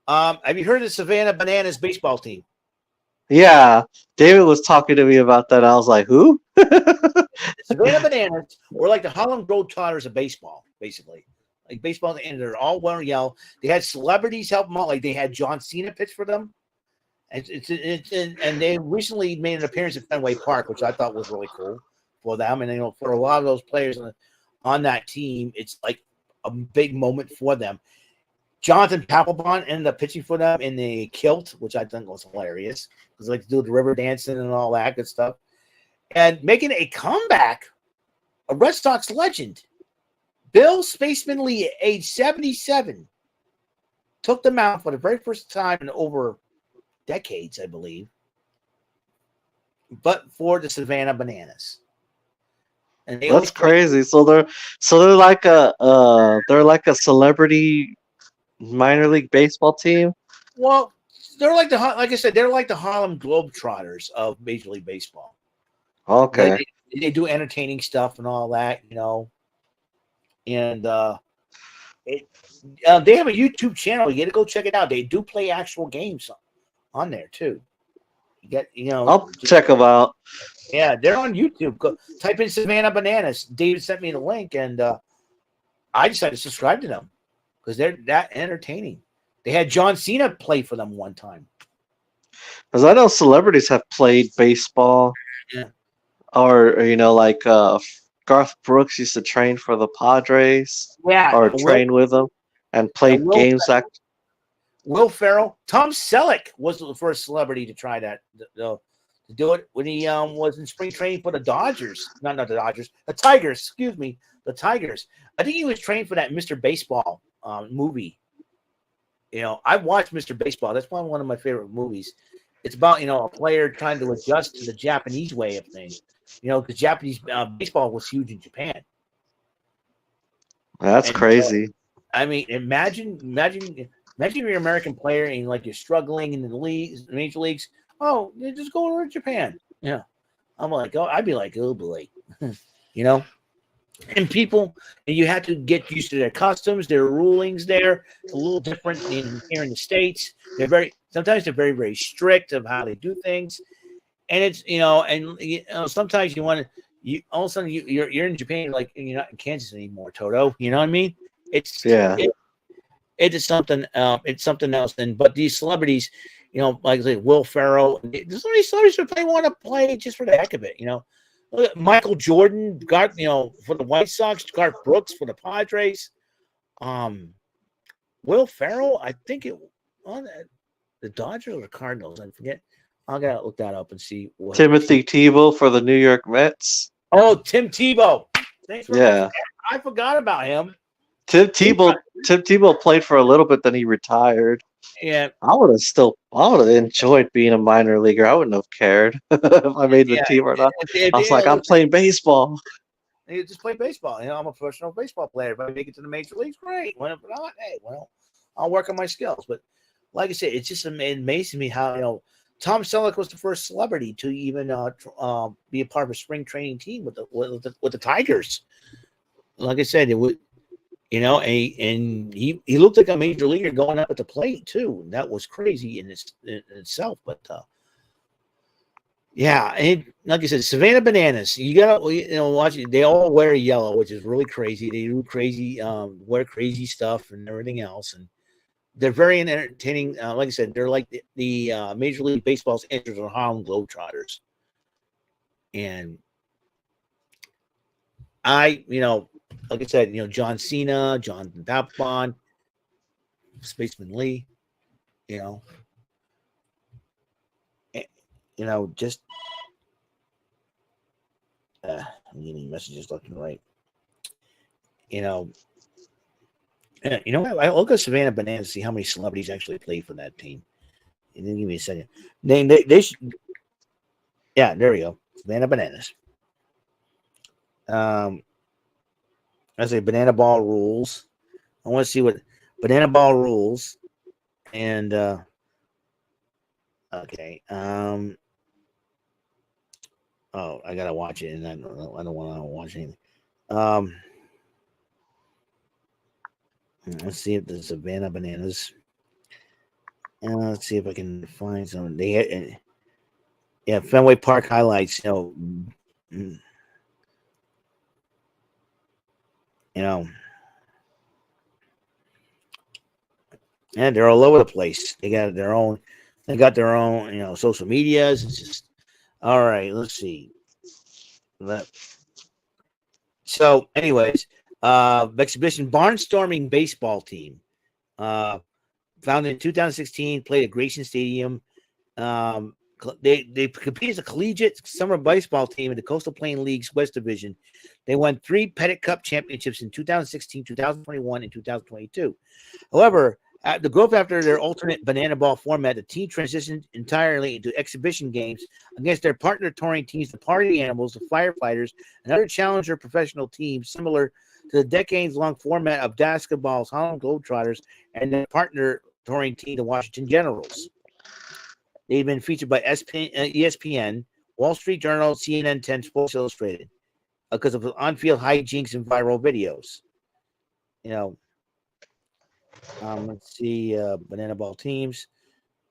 Have you heard of the Savannah Bananas baseball team? Yeah, David was talking to me about that. I was like, who? Savannah Bananas were like the Harlem Globetrotters of baseball, basically. Like baseball, and they're all wearing yellow. They had celebrities help them out. Like they had John Cena pitch for them. And they recently made an appearance at Fenway Park, which I thought was really cool for them. And for a lot of those players on that team, it's like a big moment for them. Jonathan Papelbon ended up pitching for them in the kilt, which I think was hilarious because like to do the river dancing and all that good stuff. And making a comeback, a Red Sox legend, Bill Spaceman Lee, at age 77, took them out for the very first time in over decades, I believe, but for the Savannah Bananas. And that's crazy. So they're like a celebrity minor league baseball team. Well, they're like like I said, they're like the Harlem Globetrotters of Major League Baseball. Okay. They do entertaining stuff and all that, and they have a YouTube channel. You got to go check it out. They do play actual games on there too. I'll check them out. Yeah, they're on YouTube. Go type in Savannah Bananas. David sent me the link, and I decided to subscribe to them because they're that entertaining. They had John Cena play for them one time. Because I know celebrities have played baseball. Yeah. Or like Garth Brooks used to train for the Padres. Yeah. Or train with them and played games. Will Ferrell, Tom Selleck was the first celebrity to try that to do it when he was in spring training for the Dodgers. Not the Dodgers, the Tigers. Excuse me, the Tigers. I think he was trained for that Mr. Baseball movie. I watched Mr. Baseball. That's one of my favorite movies. It's about a player trying to adjust to the Japanese way of things. Because Japanese baseball was huge in Japan. That's crazy. I mean, imagine you're an American player and you're struggling in the leagues, major leagues. Oh, just go over to Japan. Yeah, I'd be like, oh boy, And you have to get used to their customs, their rulings. There, it's a little different here in the States. Sometimes they're very, very strict of how they do things. and it's sometimes you want to all of a sudden you're in Japan, like you're not in Kansas anymore, Toto. You know what I mean? It's Yeah. it is something. It's something else. But these celebrities, like I say, Will Ferrell, there's so many celebrities that they want to play just for the heck of it. Look at Michael Jordan, for the White Sox, Garth Brooks for the Padres. Will Ferrell, I think it on the Dodgers or the Cardinals. I forget. I gotta look that up and see what. Timothy Tebow for the New York Mets. Oh, Tim Tebow. Thanks for Yeah. I forgot about him. Tim Tebow played for a little bit, then he retired. Yeah. I would have enjoyed being a minor leaguer. I wouldn't have cared if I made the team or not. I was like, I'm playing baseball. You just play baseball. I'm a professional baseball player. If I make it to the major leagues, great. If not, hey, I'll work on my skills. But like I said, it's just amazing me how Tom Selleck was the first celebrity to even be a part of a spring training team with the Tigers. Like I said, it would, and he looked like a major leaguer going up at the plate too. That was crazy in itself. But yeah, and like I said, Savannah Bananas. You gotta watch it. They all wear yellow, which is really crazy. They do crazy, wear crazy stuff and everything else, and they're very entertaining. Like I said, they're like the Major League Baseball's enters or Harlem Globetrotters. And like I said, John Cena, John Papon, Spaceman Lee, just I'm getting messages left and right. I look at Savannah Bananas to see how many celebrities actually played for that team. And then give me a second. They should. Yeah, there we go. Savannah Bananas. I say Banana Ball rules. I want to see what Banana Ball rules. And okay. Oh, I gotta watch it, and I don't want to watch anything. Let's see if the Savannah Bananas. Let's see if I can find some. Fenway Park highlights. And they're all over the place. They got their own. Social medias. It's just all right. Let's see. So, anyways, exhibition barnstorming baseball team, founded in 2016, played at Grayson Stadium. They competed as a collegiate summer baseball team in the Coastal Plain League's West Division. They won 3 Pettit Cup championships in 2016, 2021, and 2022. However, the growth after their alternate banana ball format, the team transitioned entirely into exhibition games against their partner touring teams, the Party Animals, the Firefighters, and other challenger professional teams similar to the decades-long format of basketball's Harlem Globetrotters and their partner touring team, the Washington Generals. They've been featured by ESPN, Wall Street Journal, CNN 10, Sports Illustrated because of on-field hijinks and viral videos. Let's see, banana ball teams,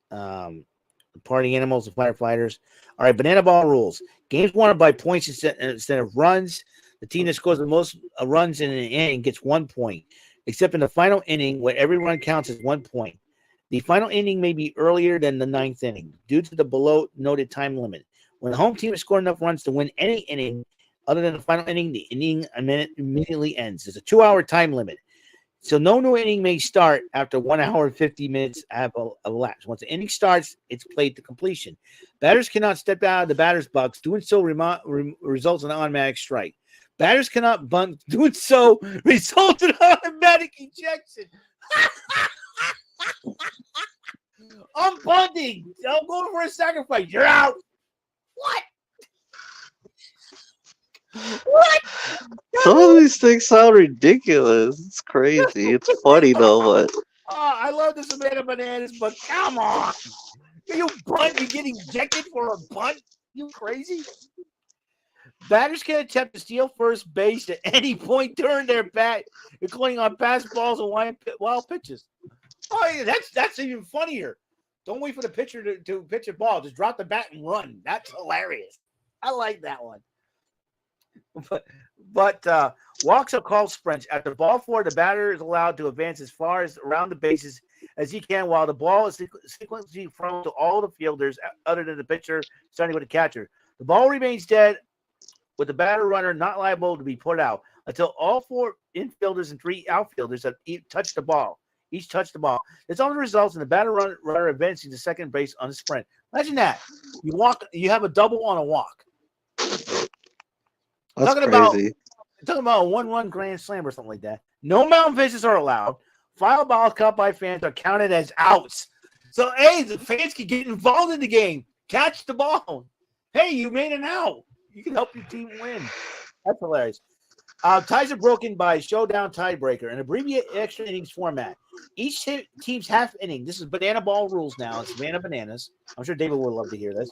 Party Animals, the Firefighters. All right, banana ball rules. Games won by points instead of runs. The team that scores the most runs in an inning gets 1 point, except in the final inning where every run counts as 1 point. The final inning may be earlier than the 9th inning due to the below noted time limit. When the home team has scored enough runs to win any inning other than the final inning, the inning immediately ends. There's a 2-hour time limit. So no new inning may start after 1 hour and 50 minutes have elapsed. Once the inning starts, it's played to completion. Batters cannot step out of the batter's box. Doing so results in an automatic strike. Batters cannot bunt. Doing so results in automatic ejection. I'm bunting. I'm going for a sacrifice. You're out. What? What? Some of these things sound ridiculous. It's crazy. It's funny though, but I love the Savannah Bananas, but come on. You bunt, you get ejected for a bunt? You crazy? Batters can attempt to steal first base at any point during their bat, including on pass balls and wild pitches. Oh, yeah, that's even funnier. Don't wait for the pitcher to pitch a ball. Just drop the bat and run. That's hilarious. I like that one. But walks are called sprints. At the ball four, the batter is allowed to advance as far as around the bases as he can, while the ball is sequentially thrown to all the fielders other than the pitcher, starting with the catcher. The ball remains dead with the batter runner not liable to be put out until all four infielders and three outfielders have touched the ball. Each touch the ball. This only results in the batter runner advancing to second base on a sprint. Imagine that. You have a double on a walk. That's Talking crazy. about a 1-1 grand slam or something like that. No mound visits are allowed. Foul balls caught by fans are counted as outs. So, hey, the fans can get involved in the game. Catch the ball. Hey, you made an out. You can help your team win. That's hilarious. Ties are broken by showdown tiebreaker, an abbreviated extra innings format. Each team's half inning. This is banana ball rules now. It's Savannah Bananas. I'm sure David would love to hear this.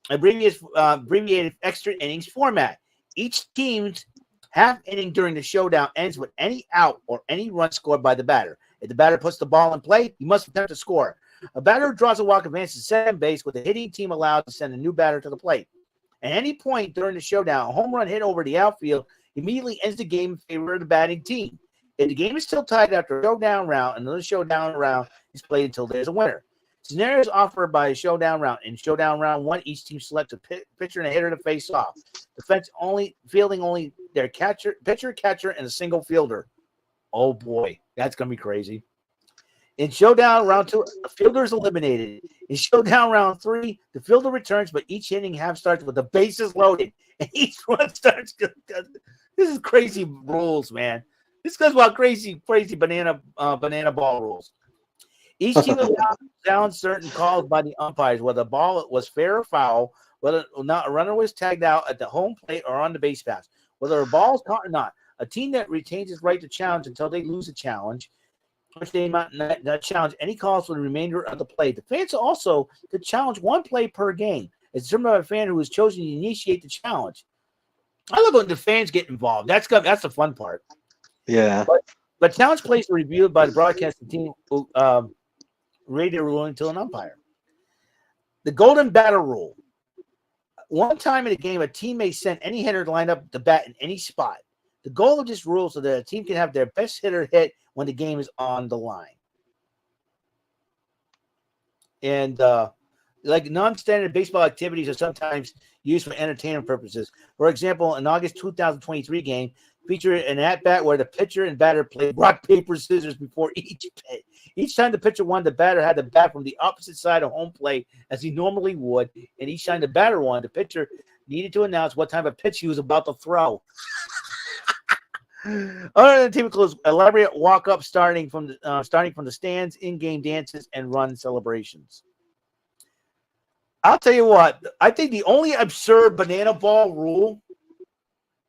Abbreviated extra innings format. Each team's half inning during the showdown ends with any out or any run scored by the batter. If the batter puts the ball in play, he must attempt to score. A batter who draws a walk advances to second base with the hitting team allowed to send a new batter to the plate. At any point during the showdown, a home run hit over the outfield immediately ends the game in favor of the batting team. If the game is still tied after a showdown round, another showdown round is played until there's a winner. Scenarios offered by a showdown round. In showdown round one, each team selects a pitcher and a hitter to face off. Defense only, fielding only their pitcher, catcher, and a single fielder. Oh boy, that's gonna be crazy. In showdown round two, a fielder is eliminated. In showdown round three, the fielder returns, but each inning half starts with the bases loaded, and each one starts. This is crazy rules, man. This goes about crazy banana ball rules. Each team allows down certain calls by the umpires, whether the ball was fair or foul, whether or not a runner was tagged out at the home plate or on the base pass, whether a ball is caught or not. A team that retains its right to challenge until they lose a challenge, which they might not challenge any calls for the remainder of the play. The fans also to challenge one play per game. It's determined by a fan who is chosen to initiate the challenge. I love when the fans get involved. That's the fun part. Yeah. But challenge plays are reviewed by the broadcasting team who radio ruling until an umpire. The golden batter rule. One time in a game, a team may send any hitter to line up the bat in any spot. The goal of this rule is so that a team can have their best hitter hit when the game is on the line. And like non-standard baseball activities are sometimes used for entertainment purposes. For example, an August 2023 game featured an at-bat where the pitcher and batter played rock, paper, scissors before each pitch. Each time the pitcher won, the batter had the bat from the opposite side of home plate as he normally would, and each time the batter won, the pitcher needed to announce what type of pitch he was about to throw. Other than typical elaborate walk-up starting from the stands, in-game dances, and run celebrations. I'll tell you what, I think the only absurd banana ball rule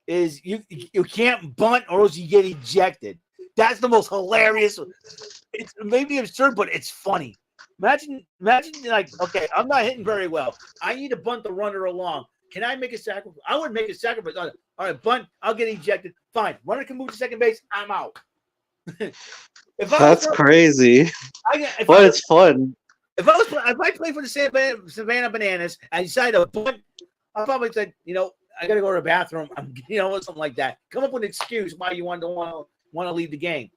is you can't bunt or else you get ejected. That's the most hilarious. It's maybe absurd, but it's funny. Imagine like, okay, I'm not hitting very well. I need to bunt the runner along. Can I make a sacrifice? I would make a sacrifice. All right, bunt. I'll get ejected. Fine. Runner can move to second base. I'm out. That's crazy. But it's fun. If I play for the Savannah Bananas and I decide to bunt, I'll probably say, I got to go to the bathroom. Something like that. Come up with an excuse why you want to leave the game.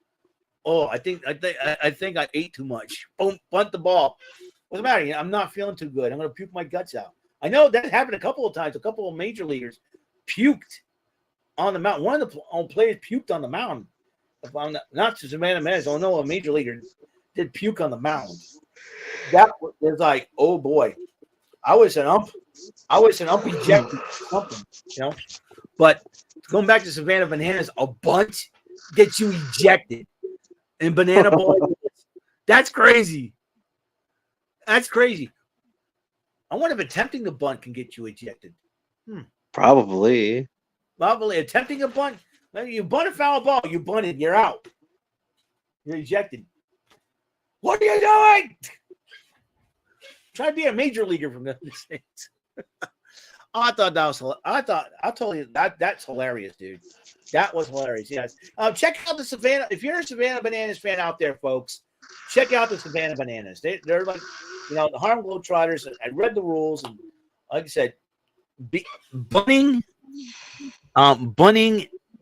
Oh, I think I ate too much. Boom, bunt the ball. What's the matter? I'm not feeling too good. I'm going to puke my guts out. I know that happened a couple of times. A couple of major leaguers puked on the mound. One of the players puked on the mound. If I'm not Savannah Bananas. I know a major leaguer did puke on the mound. That was like, oh boy. I was an ump ejected something, But going back to Savannah Bananas, a bunt gets you ejected in banana ball. That's crazy. That's crazy. I wonder if attempting the bunt can get you ejected. Probably attempting a bunt. You bunt a foul ball, you bunted, you're out. You're ejected. What are you doing? Try to be a major leaguer from the States. I thought that was. I told you that's hilarious, dude. That was hilarious. Yes. Check out the Savannah. If you're a Savannah Bananas fan out there, folks, check out the Savannah Bananas. They're like, the Harlem Globetrotters. I read the rules, and like I said, bunning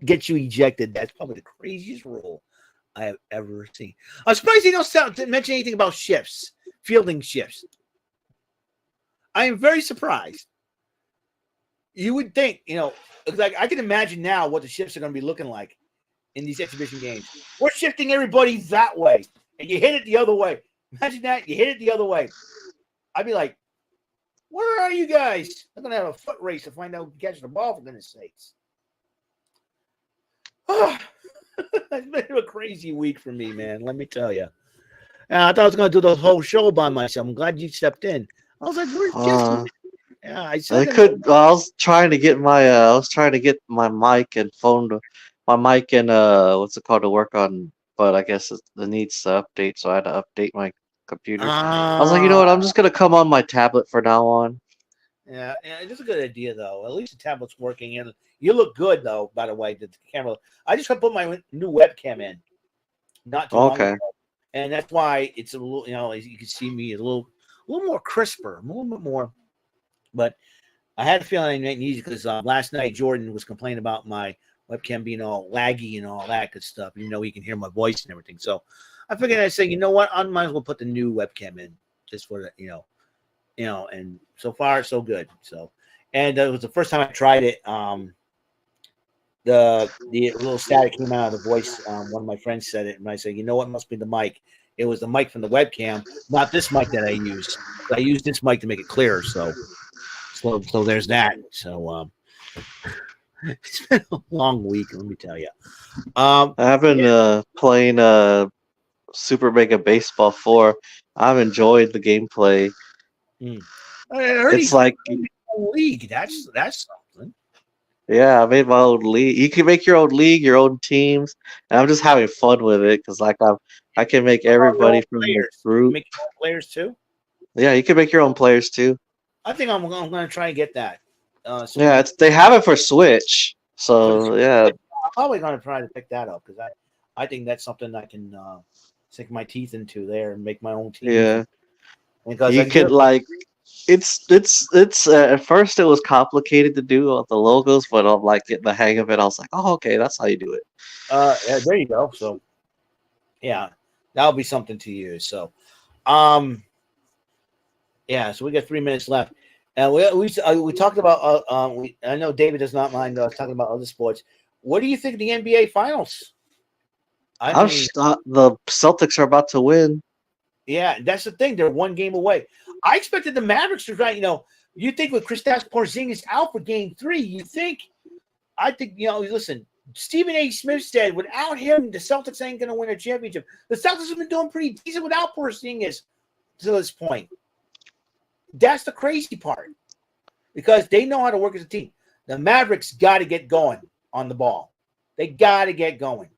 gets you ejected. That's probably the craziest rule I have ever seen. I'm surprised they didn't mention anything about shifts, fielding shifts. I am very surprised. You would think, like I can imagine now what the shifts are going to be looking like in these exhibition games. We're shifting everybody that way, and you hit it the other way. Imagine that. You hit it the other way. I'd be like, where are you guys? I'm going to have a foot race to find out who can catch the ball, for goodness sakes. It's been a crazy week for me, man. Let me tell you. I thought I was going to do the whole show by myself. I'm glad you stepped in. I was like, "Where's Justin?" Yeah, I said. I was trying to get my mic and phone, my mic and what's it called to work on, but I guess it needs to update, so I had to update my computer. I was like, you know what? I'm just gonna come on my tablet from now on. Yeah, it's a good idea though. At least the tablet's working, and you look good though. By the way, the camera. I just put my new webcam in, not too long ago, and that's why it's a little. As you can see me a little more crisper, a little bit more. But I had a feeling I didn't need it because last night Jordan was complaining about my webcam being all laggy and all that good stuff. He can hear my voice and everything. So I figured I'd say, you know what? I might as well put the new webcam in just for the, and so far so good. So, and it was the first time I tried it. The little static came out of the voice. One of my friends said it, and I said, you know what? Must be the mic. It was the mic from the webcam, not this mic that I used. I used this mic to make it clearer. So there's that. So it's been a long week, let me tell you. I've been playing Super Mega Baseball 4. I've enjoyed the gameplay. It's like league. That's something. Yeah, I made my own league. You can make your own league, your own teams, and I'm just having fun with it because I can make everybody from the group. You make your own players too. Yeah, you can make your own players too. I think I'm going to try and get that. Yeah, they have it for Switch, so yeah. I'm probably going to try to pick that up because I think that's something I can sink my teeth into there and make my own team. Yeah, because you could it's at first it was complicated to do all the logos, but I'm like getting the hang of it. I was like, oh, okay, that's how you do it. Yeah, there you go. So yeah, that'll be something to use. So yeah, so we got 3 minutes left. And we talked about I know David does not mind talking about other sports. What do you think of the NBA Finals? The Celtics are about to win. Yeah, that's the thing. They're one game away. I expected the Mavericks to try. You think with Kristaps Porzingis out for Game 3, I think listen. Stephen A. Smith said, without him, the Celtics ain't going to win a championship. The Celtics have been doing pretty decent without Porzingis to this point. That's the crazy part because they know how to work as a team. The Mavericks got to get going on the ball. They got to get going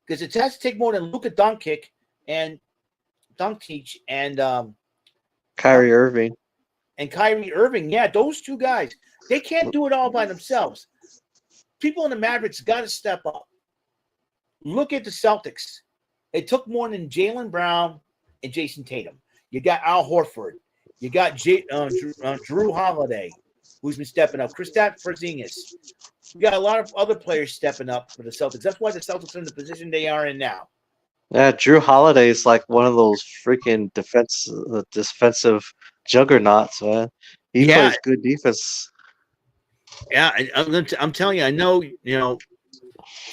because it has to take more than Luka Doncic and Doncic and Kyrie Irving. And Kyrie Irving. Yeah, those two guys. They can't do it all by themselves. People in the Mavericks got to step up. Look at the Celtics. It took more than Jaylen Brown and Jason Tatum. You got Al Horford. You got Drew Holiday, who's been stepping up. Kristaps Porzingis. You got a lot of other players stepping up for the Celtics. That's why the Celtics are in the position they are in now. Yeah, Drew Holiday is like one of those freaking defensive juggernauts, man. He plays good defense. Yeah, I'm telling you, I know,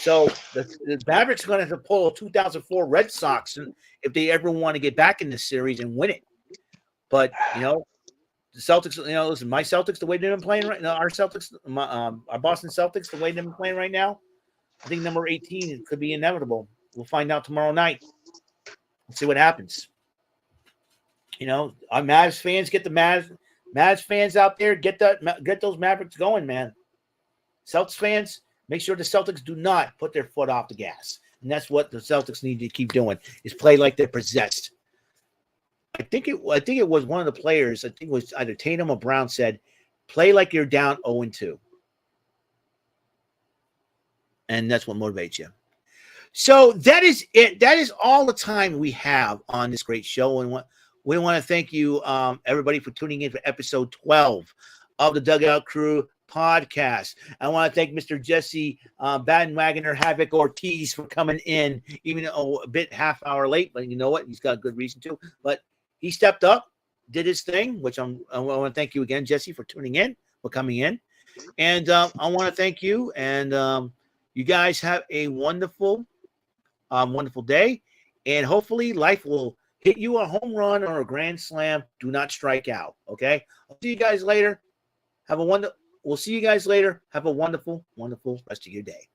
So the Mavericks are going to have to pull a 2004 Red Sox if they ever want to get back in this series and win it. But, the Celtics, listen, my Celtics, the way they've been playing right now, our Celtics, our Boston Celtics, the way they've been playing right now, I think number 18 could be inevitable. We'll find out tomorrow night. Let's see what happens. Our Mavs fans, get the Mavs fans out there, get those Mavericks going, man. Celtics fans, make sure the Celtics do not put their foot off the gas. And that's what the Celtics need to keep doing, is play like they're possessed. I think it was one of the players, I think it was either Tatum or Brown, said, play like you're down 0-2. And that's what motivates you. So that is it. That is all the time we have on this great show. And we want to thank you, everybody, for tuning in for episode 12 of the Dugout Crew podcast. I want to thank Mr. Jesse Baden-Wagoner Havoc Ortiz for coming in, even though a bit half hour late, but you know what? He's got a good reason to. But he stepped up, did his thing, which I want to thank you again, Jesse, for tuning in, for coming in. And I want to thank you. And you guys have a wonderful day. And hopefully life will hit you a home run or a grand slam. Do not strike out. Okay. I'll see you guys later. We'll see you guys later. Have a wonderful, wonderful rest of your day.